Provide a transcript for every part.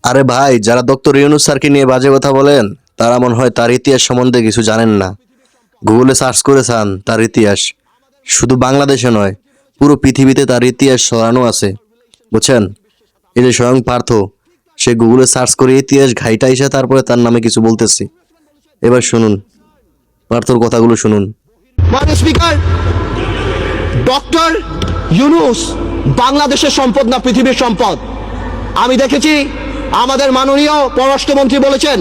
আরে ভাই, যারা ডক্টর ইউনূস স্যারকে নিয়ে বাজে কথা বলেন তারা মনে হয় তার ইতিহাস সম্বন্ধে কিছু জানেন না। গুগলে সার্চ করে চান তার ইতিহাস, শুধু বাংলাদেশে নয় পুরো পৃথিবীতে তার ইতিহাস ছড়ানো আছে, বুঝছেন? এই যে স্বয়ং পার্থ, সে গুগলে সার্চ করে ইতিহাস ঘাইটা এসে তারপরে তার নামে কিছু বলতেছি। এবার শুনুন, পার্থর কথাগুলো শুনুন। মাননীয় স্পিকার, ডক্টর ইউনূস বাংলাদেশের সম্পদ না পৃথিবীর সম্পদ। আমি দেখেছি আমাদের মাননীয় পররাষ্ট্রমন্ত্রী বলেছেন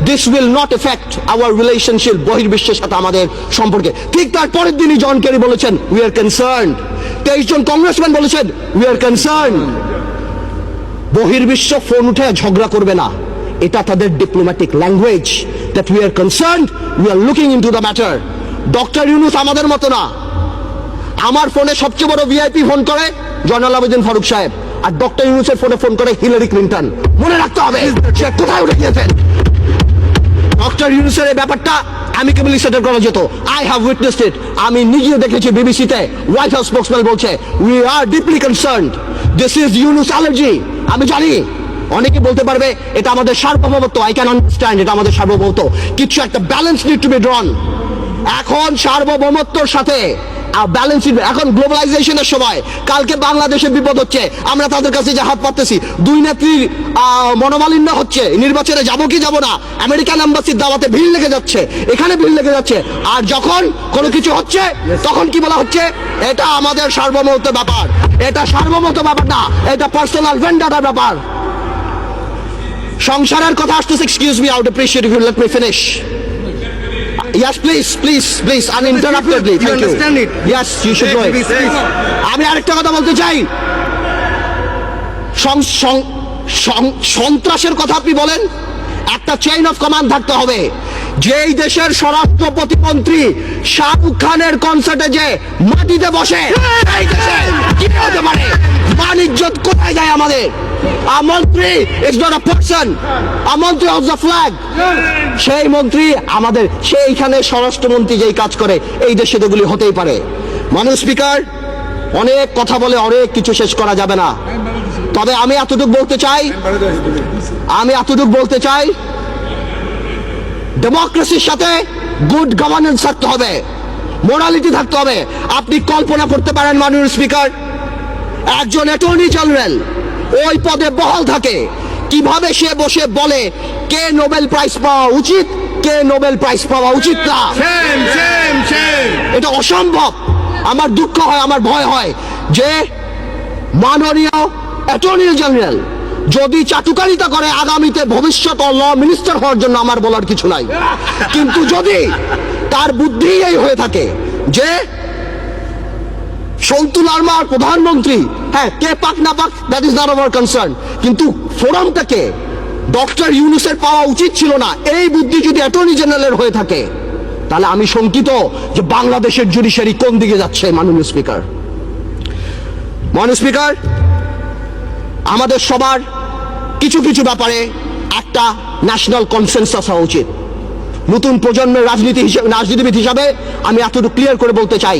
this will not affect our relationship, বহির্বিশ্বের সাথে আমাদের সম্পর্কে। ঠিক তার পরের দিনই জন কেরি বলেছেন উই আর কনসার্নড। 23 জন কংগ্রেসম্যান বলেছেন উই আর কনসার্নড। বহির্বিশ্ব ফোন উঠে ঝগড়া করবে না, এটা তাদের diplomatic language, that we are concerned, we are looking into the matter. Doctor Yunus আমাদের মতো না। আমার ফোনে সবচেয়ে বড় ভিআইপি ফোন করে জয়নাল আবেদিন ফারুক সাহেব, আর ডক্টর ইউনূসের ফোনে ফোন করে হিলারি ক্লিন্টন। মনে রাখতে হবে সে কোথায় উঠে গিয়েছেন। ডক্টর ইউনূসের এই ব্যাপারটা অ্যামিকেবলি সেটেল করা যেত। আই হ্যাভ উইটনেসড ইট। আমি নিজেও দেখেছি বিবিসিতে হোয়াইট হাউস স্পোকসম্যান বলছে we are deeply concerned, this is Yunus allergy. আমি জানি অনেকে বলতে পারবে এটা আমাদের সার্বভৌমত্ব, আই ক্যান আন্ডারস্ট্যান্ড, এটা আমাদের সার্বভৌমত্ব, কিছু একটা ব্যালেন্স নিড টু বি ড্রন। এখন সার্বভৌমত্বর সাথে ব্যালেন্স, এখন গ্লোবালাইজেশনের সময় কালকে বাংলাদেশের বিপদ হচ্ছে, আমরা তাদের কাছে যে হাত পাততেছি, দুই নেত্রীর মনোমালিন্য হচ্ছে, নির্বাচনে যাবো কি যাবো না, আমেরিকান এম্বাসির দাওয়াতে ভিড় লেগে যাচ্ছে, এখানে ভিড় লেগে যাচ্ছে, আর যখন কোনো কিছু হচ্ছে তখন কি বলা হচ্ছে এটা আমাদের সার্বভৌমত্ব ব্যাপার। এটা সার্বভৌমত্ব ব্যাপার না, এটা পার্সোনাল ভেন্ডাটার ব্যাপার। সংসারের কথা আসতেছে, excuse me, I would appreciate if you let me finish. Yes, please, uninterruptedly. Thank you. Understand it? Yes, you should know it. আমি আরেকটা কথা বলতে চাই। সন্ত্রাসের কথা আপনি বলেন, একটা চেইন অফ কমান্ড থাকতে হবে। যেই দেশের স্বরাষ্ট্র প্রতিমন্ত্রী শাহরুখ খানের কনসার্টে যে মাটিতে বসে, এই দেশে কি হতে পারে? মান ইজ্জত কোথায় যায় আমাদের? A মন্ত্রী is not a person, a মন্ত্রী of the flag। সেই মন্ত্রী আমাদের, সেইখানে স্বরাষ্ট্রমন্ত্রী যেই কাজ করে এই দেশে এগুলি হতেই পারে। মাননীয় স্পিকার, অনেক কথা বলে অনেক কিছু শেষ করা যাবে না, তবে আমি এতটুকু বলতে চাই ডেমোক্রেসির সাথে গুড গভর্নেন্স থাকতে হবে, মোরালিটি থাকতে হবে। আপনি কল্পনা করতে পারেন মাননীয় স্পিকার, একজন অ্যাটর্নি জেনারেল ওই পদে বহাল থাকে, কিভাবে সে বসে বলে কে নোবেল প্রাইজ পাওয়া উচিত, কে নোবেল প্রাইজ পাওয়া উচিত না। এটা অসম্ভব। আমার দুঃখ হয়, আমার ভয় হয় যে মাননীয় অ্যাটর্নি জেনারেল যদি চাটুকারিতা করে আগামীতে ভবিষ্যৎ ল মিনিস্টার হওয়ার জন্য আমার বলার কিছু নাই, কিন্তু যদি তার বুদ্ধি এই হয়ে থাকে যে সন্তুল আর্মার প্রধানমন্ত্রী, হ্যাঁ, কে পাক না পাক that is not our concern, কিন্তু ফোরামটাকে ডক্টর ইউনূসের পাওয়া উচিত ছিল না, এই বুদ্ধি যদি অ্যাটর্নি জেনারেলের হয়ে থাকে, তাহলে আমি শঙ্কিত যে বাংলাদেশের জুডিশিয়ারি কোন দিকে যাচ্ছে। মাননীয় স্পিকার, আমাদের সবার কিছু কিছু ব্যাপারে একটা ন্যাশনাল কনসেনসাস হওয়া উচিত। নতুন প্রজন্মের রাজনীতিবিদ হিসাবে আমি এতটুকু ক্লিয়ার করে বলতে চাই,